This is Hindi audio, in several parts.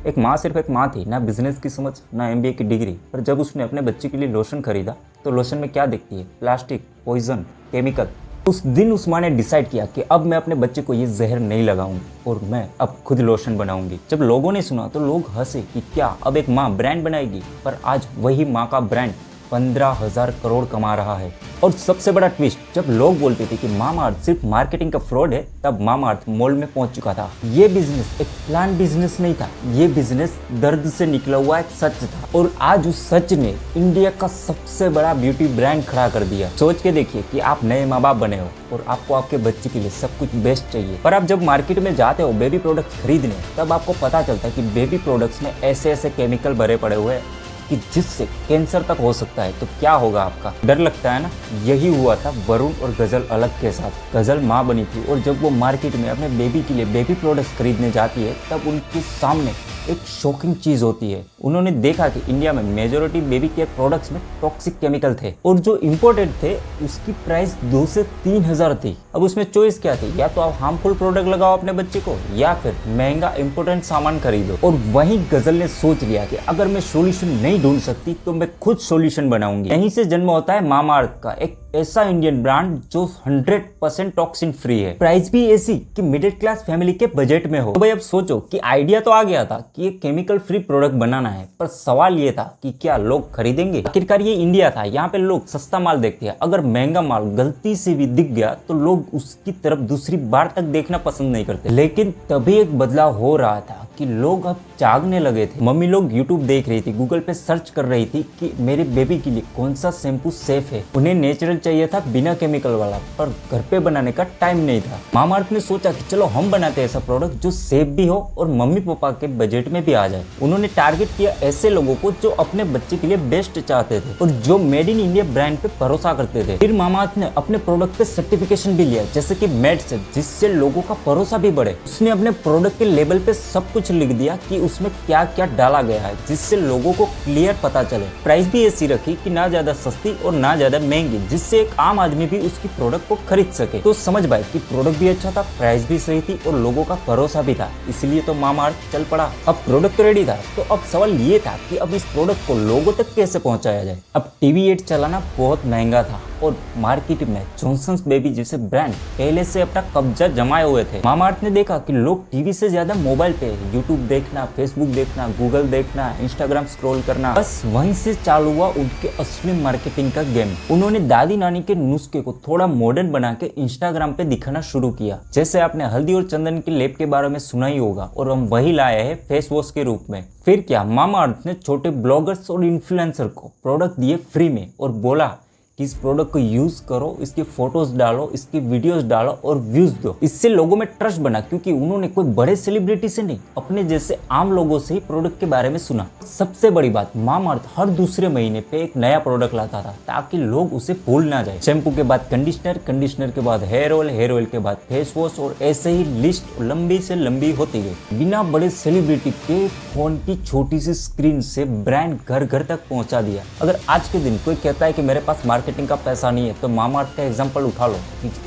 एक माँ सिर्फ एक माँ थी, ना बिजनेस की समझ ना एमबीए की डिग्री। पर जब उसने अपने बच्चे के लिए लोशन खरीदा तो लोशन में क्या दिखती है? Plastic, poison, chemical. उस दिन उस माँ ने डिसाइड किया कि अब मैं अपने बच्चे को ये जहर नहीं लगाऊंगी और मैं अब खुद लोशन बनाऊंगी। जब लोगों ने सुना तो लोग हंसे कि क्या अब एक माँ ब्रांड बनाएगी? पर आज वही माँ का ब्रांड 15,000 करोड़ कमा रहा है। और सबसे बड़ा ट्विस्ट, जब लोग बोलते थे कि मामाअर्थ सिर्फ मार्केटिंग का फ्रॉड है, तब मामाअर्थ मॉल में पहुंच चुका था। ये बिजनेस एक प्लान बिजनेस नहीं था, ये बिजनेस दर्द से निकला हुआ एक सच था। और आज उस सच ने इंडिया का सबसे बड़ा ब्यूटी ब्रांड खड़ा कर दिया। सोच के देखिए कि आप नए माँ बाप बने हो और आपको आपके बच्चे के लिए सब कुछ बेस्ट चाहिए, पर आप जब मार्केट में जाते हो बेबी प्रोडक्ट्स खरीदने, तब आपको पता चलता है कि बेबी प्रोडक्ट्स में ऐसे ऐसे केमिकल भरे पड़े हुए हैं कि जिससे कैंसर तक हो सकता है। तो क्या होगा आपका? डर लगता है ना? यही हुआ था वरुण और गजल अलग के साथ। गजल माँ बनी थी और जब वो मार्केट में अपने बेबी के लिए बेबी प्रोडक्ट्स खरीदने जाती है, तब उनके सामने एक शॉकिंग चीज होती है। उन्होंने देखा कि इंडिया में मेजॉरिटी बेबी केयर प्रोडक्ट्स में टॉक्सिक केमिकल थे और जो इम्पोर्टेड थे उसकी प्राइस 2 से 3 हजार थी। अब उसमें चॉइस क्या थी? या तो आप हार्मफुल प्रोडक्ट लगाओ अपने बच्चे को, या फिर महंगा इंपोर्टेंट सामान खरीदो। और वहीं गजल ने सोच लिया कि अगर मैं सॉल्यूशन नहीं ढूंढ सकती तो मैं खुद सॉल्यूशन बनाऊंगी। यहीं से जन्म होता है मामाअर्थ का, एक ऐसा इंडियन ब्रांड जो 100% टॉक्सिन फ्री है। प्राइस भी ऐसी कि मिडिल क्लास फैमिली के बजट में हो। तो भाई अब सोचो कि आइडिया तो आ गया था कि एक केमिकल फ्री प्रोडक्ट बनाना है, पर सवाल ये था कि क्या लोग खरीदेंगे? आखिरकार ये इंडिया था, यहाँ पे लोग सस्ता माल देखते हैं। अगर महंगा माल गलती से भी दिख गया तो लोग उसकी तरफ दूसरी बार तक देखना पसंद नहीं करते। लेकिन तभी एक बदलाव हो रहा था कि लोग अब जागने लगे थे। मम्मी लोग यूट्यूब देख रही थी, गूगल पे सर्च कर रही थी कि मेरे बेबी के लिए कौन सा शैम्पू सेफ है। उन्हें नेचुरल चाहिए था, बिना केमिकल वाला, पर घर पे बनाने का टाइम नहीं था। मामाअर्थ ने सोचा कि चलो हम बनाते हैं ऐसा प्रोडक्ट जो सेफ भी हो और मम्मी पापा के बजट में भी आ जाए। उन्होंने टारगेट किया ऐसे लोगों को जो अपने बच्चे के लिए बेस्ट चाहते थे और जो मेड इन इंडिया ब्रांड पे भरोसा करते थे। फिर मामाअर्थ ने अपने प्रोडक्ट पे सर्टिफिकेशन भी लिया, जैसे कि मेड से, जिससे लोगों का भरोसा भी बढ़े। उसने अपने प्रोडक्ट के लेबल पे सब कुछ लिख दिया कि उसमें क्या क्या डाला गया है, जिससे लोगों को क्लियर पता चले। प्राइस भी ऐसी रखी कि ना ज्यादा सस्ती और ना ज्यादा महंगी, जिससे एक आम आदमी भी उसकी प्रोडक्ट को खरीद सके। तो समझ भाई कि प्रोडक्ट भी अच्छा था, प्राइस भी सही थी और लोगों का भरोसा भी था, इसलिए तो मामाअर्थ चल पड़ा। अब प्रोडक्ट रेडी था, तो अब सवाल ये था कि अब इस प्रोडक्ट को लोगों तक कैसे पहुंचाया जाए। अब टीवी एड चलाना बहुत महंगा था और मार्केट में जॉनसन्स बेबी जैसे ब्रांड पहले से अपना कब्जा जमाए हुए थे। मामाअर्थ ने देखा कि लोग टीवी से ज्यादा मोबाइल पे यूट्यूब देखना, फेसबुक देखना, गूगल देखना, इंस्टाग्राम स्क्रॉल करना, बस वहीं से चालू हुआ उनके असली मार्केटिंग का गेम। उन्होंने दादी नानी के नुस्खे को थोड़ा मॉडर्न बना के इंस्टाग्राम पे दिखाना शुरू किया। जैसे आपने हल्दी और चंदन के लेप के बारे में सुना ही होगा, और हम वही लाए हैं फेस वॉश के रूप में। फिर क्या, मामाअर्थ ने छोटे ब्लॉगर्स और इन्फ्लुएंसर को प्रोडक्ट दिए फ्री में और बोला कि इस प्रोडक्ट को यूज करो, इसकी फोटोज डालो, इसकी वीडियोस डालो और व्यूज दो। इससे लोगों में ट्रस्ट बना, क्योंकि उन्होंने कोई बड़े सेलिब्रिटी से नहीं, अपने जैसे आम लोगों से ही प्रोडक्ट के बारे में सुना। सबसे बड़ी बात, मामाअर्थ हर दूसरे महीने पे एक नया प्रोडक्ट लाता था ताकि लोग उसे भूल ना जाए। शैम्पू के बाद कंडीशनर, कंडीशनर के बाद हेयर ऑयल, हेयर ऑयल के बाद फेस वॉश, और ऐसे ही लिस्ट लंबी से लंबी होती गई। बिना बड़े सेलिब्रिटी के फोन की छोटी सी स्क्रीन से ब्रांड घर घर तक पहुंचा दिया। अगर आज के दिन कोई कहता है कि मेरे पास मार्केटिंग का पैसा नहीं है, तो मामाअर्थ का एग्जांपल उठा लो।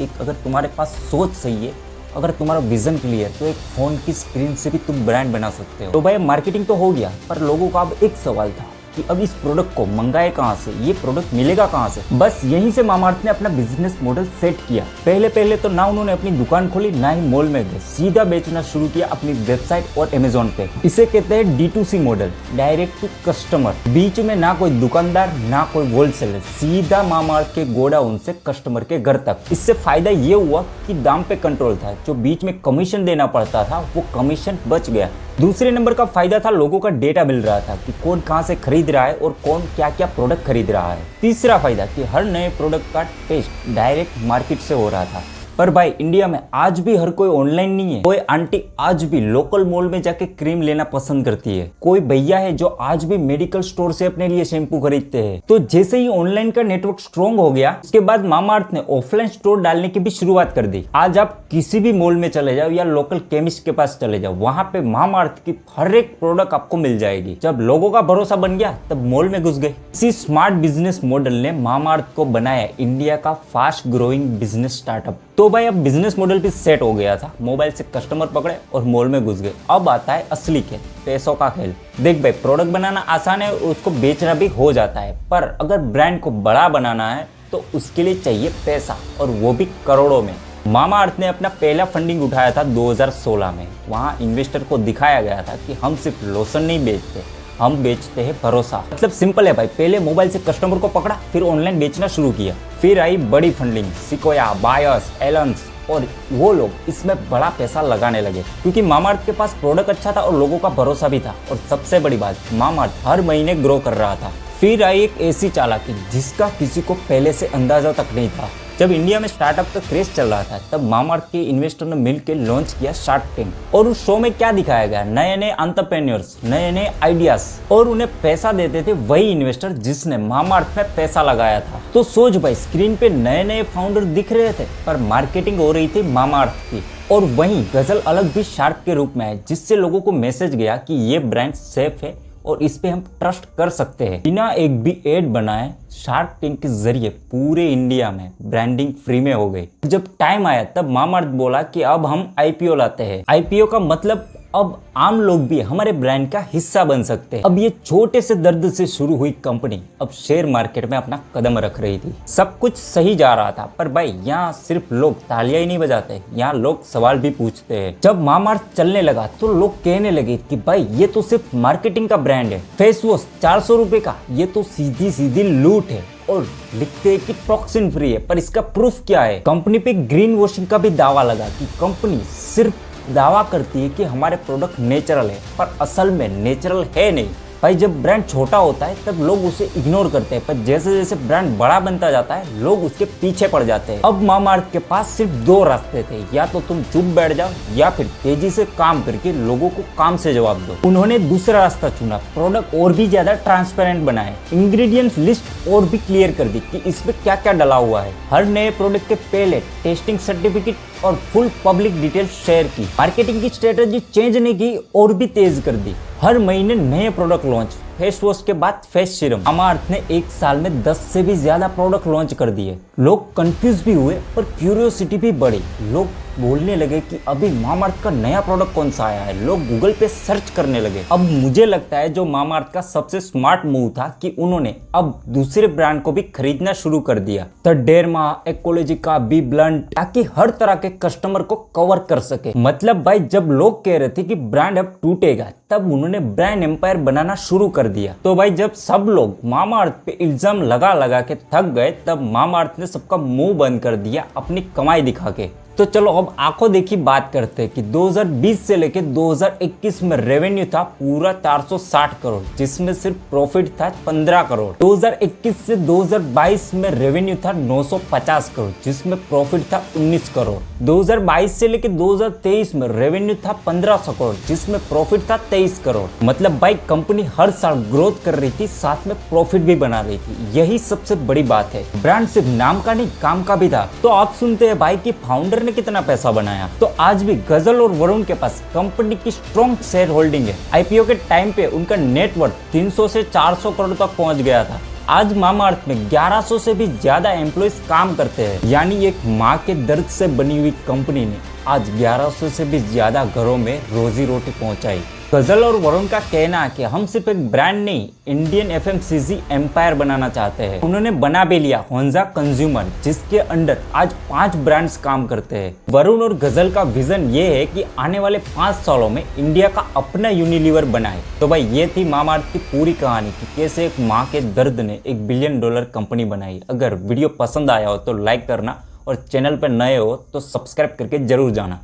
एक अगर तुम्हारे पास सोच सही है, अगर तुम्हारा विजन क्लियर, तो एक फोन की स्क्रीन से भी तुम ब्रांड बना सकते हो। तो भाई मार्केटिंग तो हो गया, पर लोगों का अब एक सवाल था कि अब इस प्रोडक्ट को मंगाए कहाँ से, ये प्रोडक्ट मिलेगा कहाँ से। बस यहीं से मामाअर्थ ने अपना बिजनेस मॉडल सेट किया। पहले तो ना उन्होंने अपनी दुकान खोली, ना ही मॉल में गए, सीधा बेचना शुरू किया अपनी वेबसाइट और अमेजोन पे। इसे कहते हैं D2C model, direct to customer. बीच में ना कोई दुकानदार, ना कोई होलसेलर, सीधा मामाअर्थ के गोडाउन से कस्टमर के घर तक। इससे फायदा ये हुआ कि दाम पे कंट्रोल था, जो बीच में कमीशन देना पड़ता था वो कमीशन बच गया। दूसरे नंबर का फायदा था, लोगों का डेटा मिल रहा था कि कौन कहां से खरीद रहा है और कौन क्या क्या प्रोडक्ट खरीद रहा है। तीसरा फायदा कि हर नए प्रोडक्ट का टेस्ट डायरेक्ट मार्केट से हो रहा था। पर भाई इंडिया में आज भी हर कोई ऑनलाइन नहीं है। कोई आंटी आज भी लोकल मॉल में जाके क्रीम लेना पसंद करती है। कोई भैया है जो आज भी मेडिकल स्टोर से अपने लिए शैम्पू खरीदते हैं। तो जैसे ही ऑनलाइन का नेटवर्क स्ट्रॉन्ग हो गया, उसके बाद मामाअर्थ ने ऑफलाइन स्टोर डालने की भी शुरुआत कर दी। आज आप किसी भी मॉल में चले जाओ या लोकल केमिस्ट के पास चले जाओ, वहां पे मामाअर्थ की हर एक प्रोडक्ट आपको मिल जाएगी। जब लोगों का भरोसा बन गया, तब मॉल में घुस गए। इसी स्मार्ट बिजनेस मॉडल ने मामाअर्थ को बनाया इंडिया का फास्ट ग्रोइंग बिजनेस स्टार्टअप। तो भाई अब बिजनेस मॉडल भी सेट हो गया था, मोबाइल से कस्टमर पकड़े और मॉल में घुस गए। अब आता है असली खेल, पैसों का खेल। देख भाई, प्रोडक्ट बनाना आसान है और उसको बेचना भी हो जाता है, पर अगर ब्रांड को बड़ा बनाना है तो उसके लिए चाहिए पैसा, और वो भी करोड़ों में। मामाअर्थ ने अपना पहला फंडिंग उठाया था 2016 में। वहाँ इन्वेस्टर को दिखाया गया था कि हम सिर्फ लोशन नहीं बेचते, हम बेचते हैं भरोसा। मतलब सिंपल है भाई, पहले मोबाइल से कस्टमर को पकड़ा, फिर ऑनलाइन बेचना शुरू किया। फिर आई बड़ी फंडिंग, सिकोया, बायर्स, एलन्स, और वो लोग इसमें बड़ा पैसा लगाने लगे क्योंकि मामाअर्थ के पास प्रोडक्ट अच्छा था और लोगों का भरोसा भी था। और सबसे बड़ी बात, मामाअर्थ हर महीने ग्रो कर रहा था। फिर आई एक ऐसी चालाकी जिसका किसी को पहले से अंदाजा तक नहीं था। जब इंडिया में स्टार्टअप का क्रेज चल रहा था, तब मामाअर्थ के इन्वेस्टर ने मिलकर लॉन्च किया शार्क टैंक। और उस शो में क्या दिखाया गया, नए नए एंटरप्रेन्योर्स, नए नए आइडियाज, और उन्हें पैसा देते थे वही इन्वेस्टर जिसने मामाअर्थ में पैसा लगाया था। तो सोच भाई, स्क्रीन पे नए नए फाउंडर दिख रहे थे, पर मार्केटिंग हो रही थी मामाअर्थ की। और वहीं गजल अलग भी शार्क के रूप में है, जिससे लोगों को मैसेज गया कि ये ब्रांड सेफ है और इस पे हम ट्रस्ट कर सकते हैं। बिना एक भी एड बनाए शार्क टैंक के जरिए पूरे इंडिया में ब्रांडिंग फ्री में हो गई। जब टाइम आया तब मामाअर्थ बोला कि अब हम आईपीओ लाते हैं। आईपीओ का मतलब अब आम लोग भी हमारे ब्रांड का हिस्सा बन सकते हैं। अब ये छोटे से दर्द से शुरू हुई कंपनी अब शेयर मार्केट में अपना कदम रख रही थी। सब कुछ सही जा रहा था, पर भाई यहाँ सिर्फ लोग तालियां ही नहीं बजाते, यहाँ लोग सवाल भी पूछते हैं। जब मामाअर्थ चलने लगा तो लोग कहने लगे कि भाई ये तो सिर्फ मार्केटिंग का ब्रांड है, फेस वॉश 400 रुपए का, ये तो सीधी सीधी लूट है। और लिखते हैं कि टॉक्सिन फ्री है, पर इसका प्रूफ क्या है। कंपनी पे ग्रीन वॉशिंग का भी दावा लगा कि कंपनी सिर्फ दावा करती है कि हमारे प्रोडक्ट नेचुरल है, पर असल में नेचुरल है नहीं। भाई जब ब्रांड छोटा होता है तब लोग उसे इग्नोर करते हैं, पर जैसे जैसे ब्रांड बड़ा बनता जाता है लोग उसके पीछे पड़ जाते हैं। अब मामाअर्थ के पास सिर्फ दो रास्ते थे, या तो तुम चुप बैठ जाओ या फिर तेजी से काम करके लोगों को काम से जवाब दो। उन्होंने दूसरा रास्ता चुना, प्रोडक्ट और भी ज्यादा ट्रांसपेरेंट बनाए, इंग्रेडिएंट्स लिस्ट और भी क्लियर कर दी कि इसमें क्या क्या डला हुआ है। हर नए प्रोडक्ट के पहले टेस्टिंग सर्टिफिकेट और फुल पब्लिक डिटेल शेयर की। मार्केटिंग की स्ट्रेटेजी चेंज नहीं की और भी तेज कर दी। हर महीने नए प्रोडक्ट लॉन्च, फेस वॉश के बाद फेस सीरम। मामाअर्थ ने एक साल में 10 से भी ज्यादा प्रोडक्ट लॉन्च कर दिए। लोग कंफ्यूज भी हुए पर क्यूरियोसिटी भी बढ़ी। लोग बोलने लगे कि अभी मामाअर्थ का नया प्रोडक्ट कौन सा आया है। लोग गूगल पे सर्च करने लगे। अब मुझे लगता है जो मामाअर्थ का सबसे स्मार्ट मूव था कि उन्होंने अब दूसरे ब्रांड को भी खरीदना शुरू कर दिया। द डेर्मा, एक्कोलॉजिका, बी ब्लंट, ताकि हर तरह के कस्टमर को कवर कर सके। मतलब भाई जब लोग कह रहे थे कि ब्रांड अब टूटेगा, तब उन्होंने ब्रांड एम्पायर बनाना शुरू कर दिया। तो भाई जब सब लोग मामाअर्थ पे इल्जाम लगा लगा के थक गए, तब मामाअर्थ ने सबका मुंह बंद कर दिया अपनी कमाई दिखा के। तो चलो अब आंखों देखी बात करते हैं कि 2020 से लेके 2021 में रेवेन्यू था पूरा 460 करोड़, जिसमें सिर्फ प्रॉफिट था 15 करोड़। 2021 से 2022 में रेवेन्यू था 950 करोड़, जिसमें प्रॉफिट था 19 करोड़। 2022 से लेके 2023 में रेवेन्यू था 1500 करोड़, जिसमें प्रॉफिट था 23 करोड़। मतलब भाई कंपनी हर साल ग्रोथ कर रही थी, साथ में प्रॉफिट भी बना रही थी। यही सबसे बड़ी बात है। ब्रांड सिर्फ नाम का नहीं, काम का भी था। तो आप सुनते हैं भाई कि फाउंडर ने कितना पैसा बनाया। तो आज भी गजल और वरुण के पास कंपनी की स्ट्रॉन्ग शेयर होल्डिंग है। आईपीओ के टाइम पे उनका नेटवर्थ 300 से 400 करोड़ तक पहुंच गया था। आज मामाअर्थ में 1100 से भी ज्यादा एम्प्लॉइज काम करते हैं। यानी एक माँ के दर्द से बनी हुई कंपनी ने आज 1100 से भी ज्यादा घरों में रोजी रोटी पहुंचाई। गजल और वरुण का कहना है कि हम सिर्फ एक ब्रांड नहीं, इंडियन एफएमसीजी एम्पायर बनाना चाहते हैं। उन्होंने बना भी लिया होंजा कंज्यूमर, जिसके अंडर आज 5 ब्रांड्स काम करते हैं। वरुण और गजल का विजन ये है कि आने वाले 5 सालों में इंडिया का अपना यूनिलीवर बनाए। तो भाई ये थी मामाअर्थ की पूरी कहानी कि कैसे एक माँ के दर्द ने $1 बिलियन कंपनी बनाई। अगर वीडियो पसंद आया हो तो लाइक करना और चैनल पर नए हो तो सब्सक्राइब करके जरूर जाना।